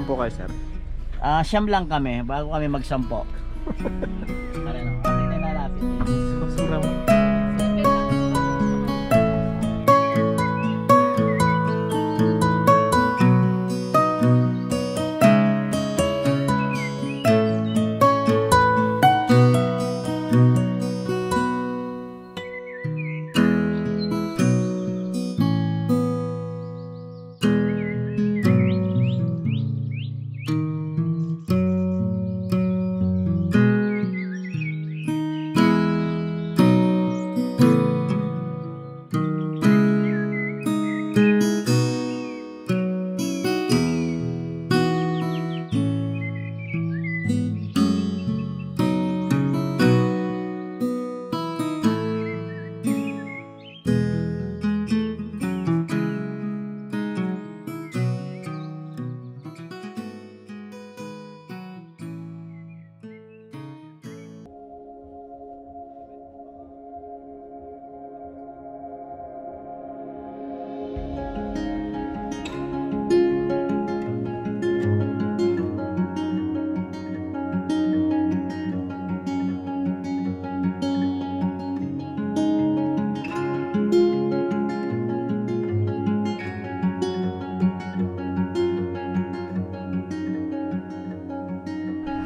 po kayo, sir? Siyam lang kami bago kami magsampo. Ano, ating nalalapit. Basura mo.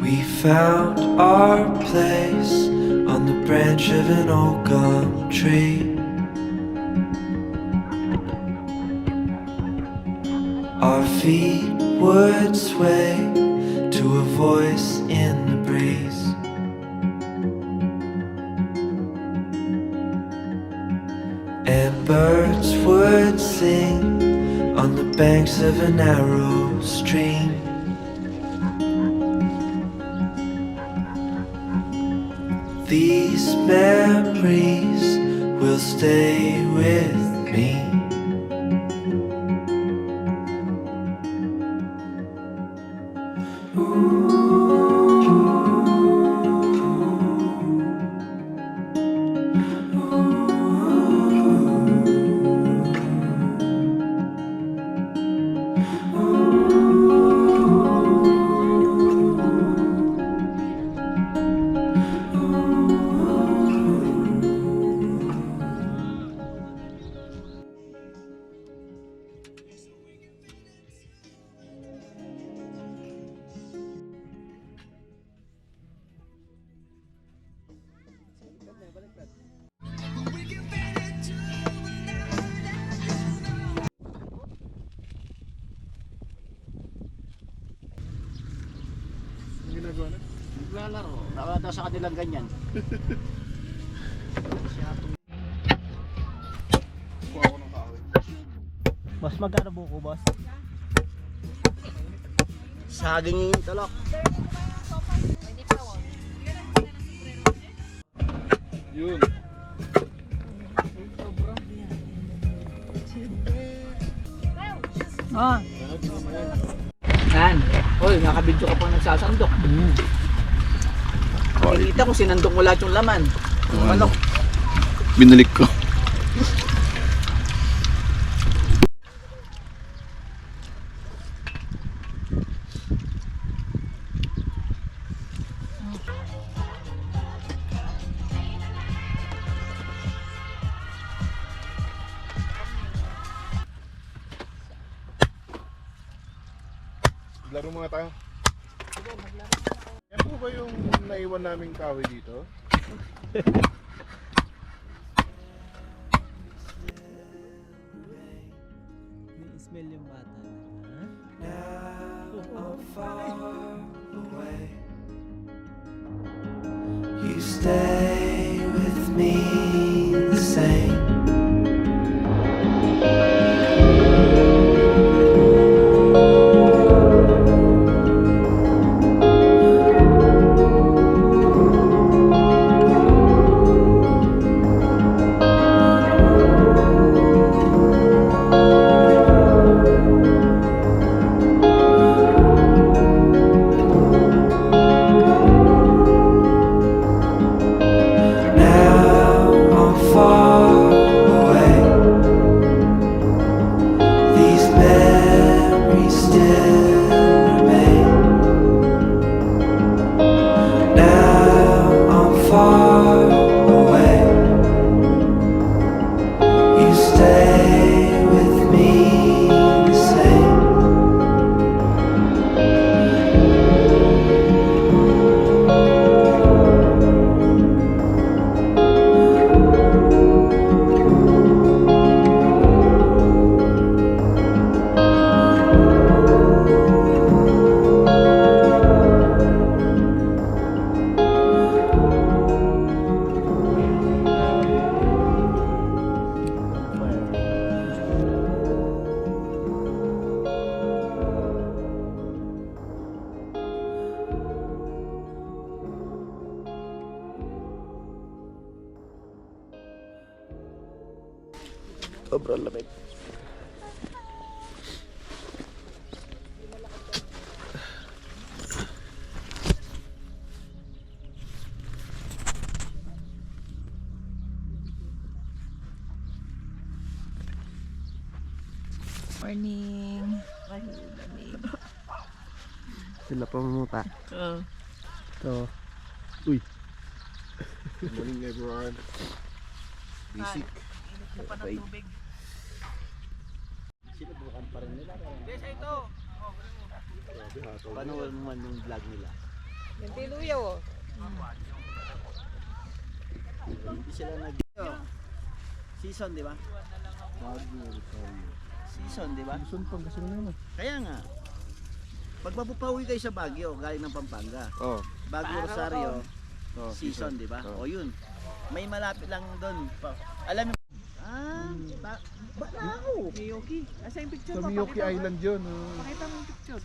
We found our place on the branch of an old gum tree. Our feet would sway to a voice in the breeze. And birds would sing on the banks of a narrow stream. These memories will stay with me. Ginagawa na? Naglalaro. Nakala sa kanilang ganyan. Kuha ko ng kahoy. Boss, magkano buko, boss? Saging yung talok. Yun. Yan. Hoy, nakabidyo ka pa nagsasandok. Nakikita ko sinandok mo lahat yung laman. Ano? Binalik ko. Laro mga tayo. Yan po ba yung naiwan naming kahoy dito? May smell yung bata. Now I'm far away. You stay with me the same. Now Sobrang lamig. Morning. Sila pa mamuta. Oo. So, uy. Good morning everyone. Basic. Init pa ng tubig. Sinubukan pa rin nila. Paano mo yung vlog nila? Yung tiluyaw oh. Hindi sila nag... Season, di ba? Season, di ba? Gusto pang kasi na. Kaya nga, pag mapupawi kayo sa Baguio, galing ng Pampanga, Oh. Baguio Rosario, Oh, season, di ba? Oh. O yun, may malapit lang doon. Alam mo, Balao! Miyoki. Asa yung picture Sa mo? Miyoki Pakita mo. Island yun. Oh. Pakita mo yung picture.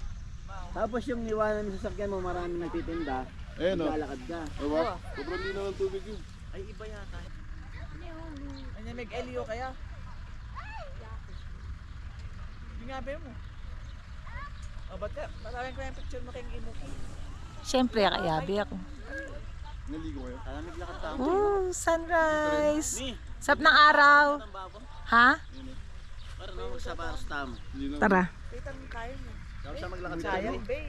Tapos yung iwanan sa sasakyan mo, maraming nagtitinda, Ayan o. lalakad ka. Diba? Sobrang linaw ng tubig yun. Ay iba yata. Ano may Elio kaya? Hindi nga ba mo? O ba't ka? Maraming ko yung picture mo kayong inuki. Siyempre, kayabi ako. Naligo kayo? Kalamig lakad tao. Sunrise! Mi, Sap ng araw. ang babo. Ha? Para na magsabaros tamo. Hindi na. Tara. Kita mo kayo mo. Tapos sa maglakad sa Sayang tayo. bay.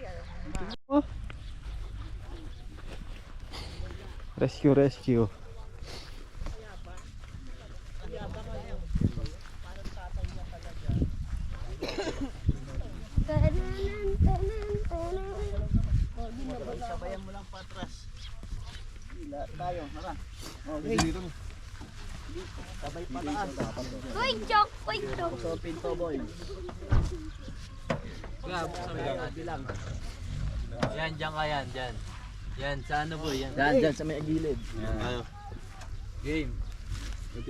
Rescue. Sabayan mo lang patras. Hila tayo, hara. Okay. Dito na. Sabay pataas. Quick joke, quick joke. So, pinto boy. Bilang. Yan, dyan ka yan, dyan. Yan, sa ano boy, yan. Dyan sa may gilid. Ayo. Game.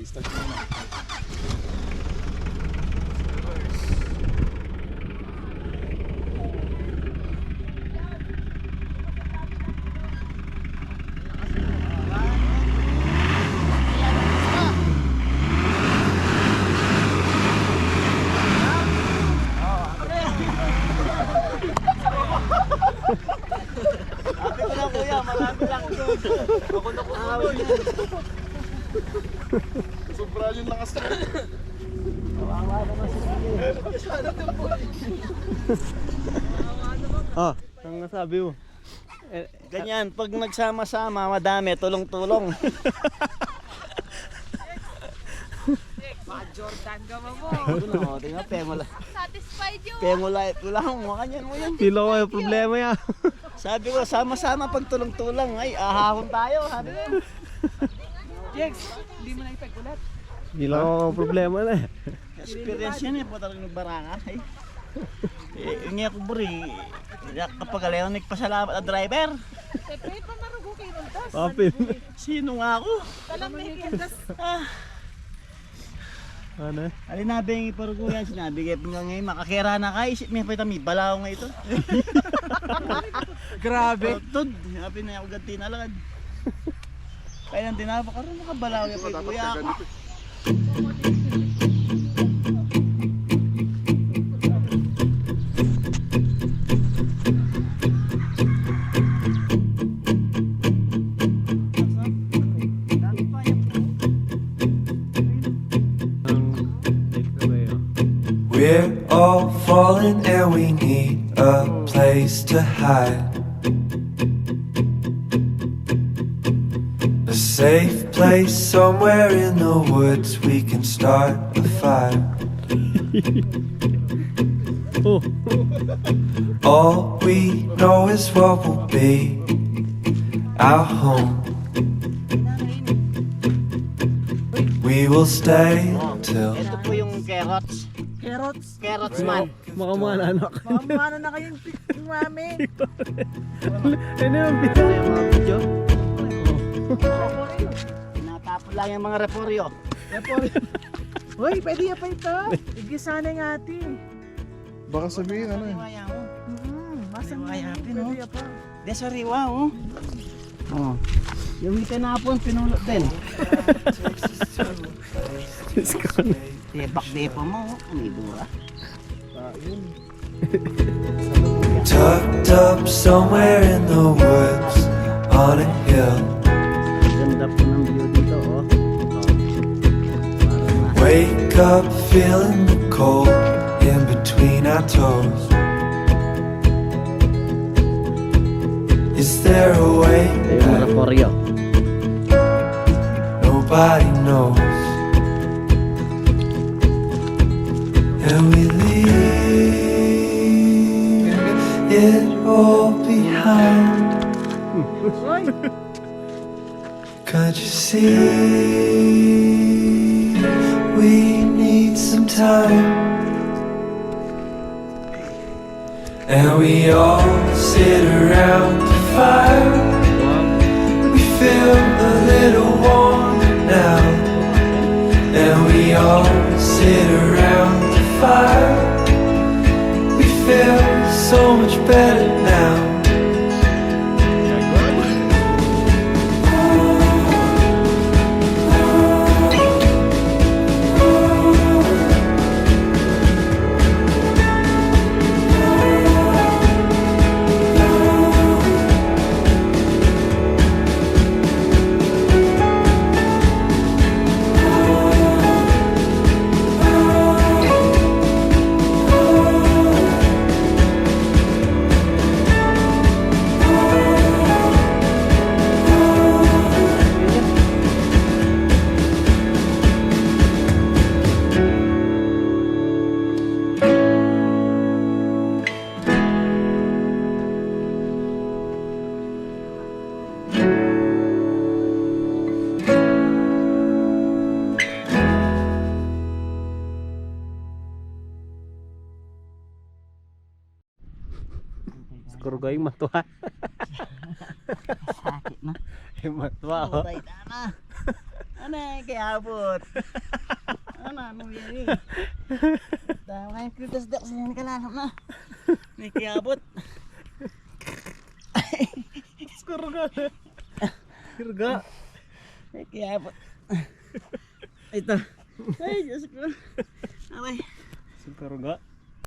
Start na. Sabi ko lang kuya, marami lang doon. Ako na kumawa niya. Sobrang yung lakas na. Ah, ang nasabi mo. Ganyan, pag nagsama-sama, madami, tulong-tulong. Mga Jordan ka mo. Ano, tingnan, pengola. Satisfied yun. Pengola, wala akong makanyan mo yan. Pilo ko yung problema yan. Sabi ko, sama-sama pag tulong-tulong. Ay, ahahon tayo. Sabi ko. Jex, hindi mo na ipagkulat. Pilo ko yung problema na eh. Experience yan eh, po talagang nagbaranga. Ay. Hindi ako buri. Kapag alayonik pasalamat ang driver. Siyempre, pamarugo kayo ng tas. Papin. Sino nga ako? Talang may kintas. Ano? Alinabi yung iparugo yan. Sinabi kayo nga ngayon, makakera na kayo. Isip may patami, balaw nga ito. Grabe. Tod, sabi na ako ganti na lang. Kaya nang dinapa ka rin, nakabalaw yung Dapat kuya ka ako. ganito. Dami pa yan. We're all falling and we need a place to hide. A safe place somewhere in the woods we can start a fire. Oh. All we know is what will be our home. We will stay till Ito po yung carrots. Carrots. Carrots man. Makamana anak. Mamano na kayong picture mami. Ano yung video? Tinatapon lang yung mga reporyo. Hoy, pwede yan pa ito. Igisana yung ate. Baka sabihin ano eh. Kaya mo. Masan mo? Hayapin, Pwede oh. yan pa. De sariwa oh. Oh. Yung itinapon pinulot din. Tepak-tepa mo. Ano ito ba? Tucked up somewhere in the woods on a hill. Ganda po ng view dito, oh. Parang na. Wake up feeling the cold in between our toes. Is there a way Ito yung Maraporio. nobody knows? And we leave it all behind. Can't you see we need some time? And we all sit around the fire. We feel a little warmer now. And we all sit around the fire. We feel so much better now. Kurgo yung matuwa. Sakit na. Yung matuwa, oh. Patay na. Ano eh, kaya abot. Ano yan eh. Dahil ngayon kritas dak sa yan kalalap na. May kaya abot. Kurgo. Kurgo. May kaya abot. Ito. Ay, Diyos ko. Okay. Kurgo.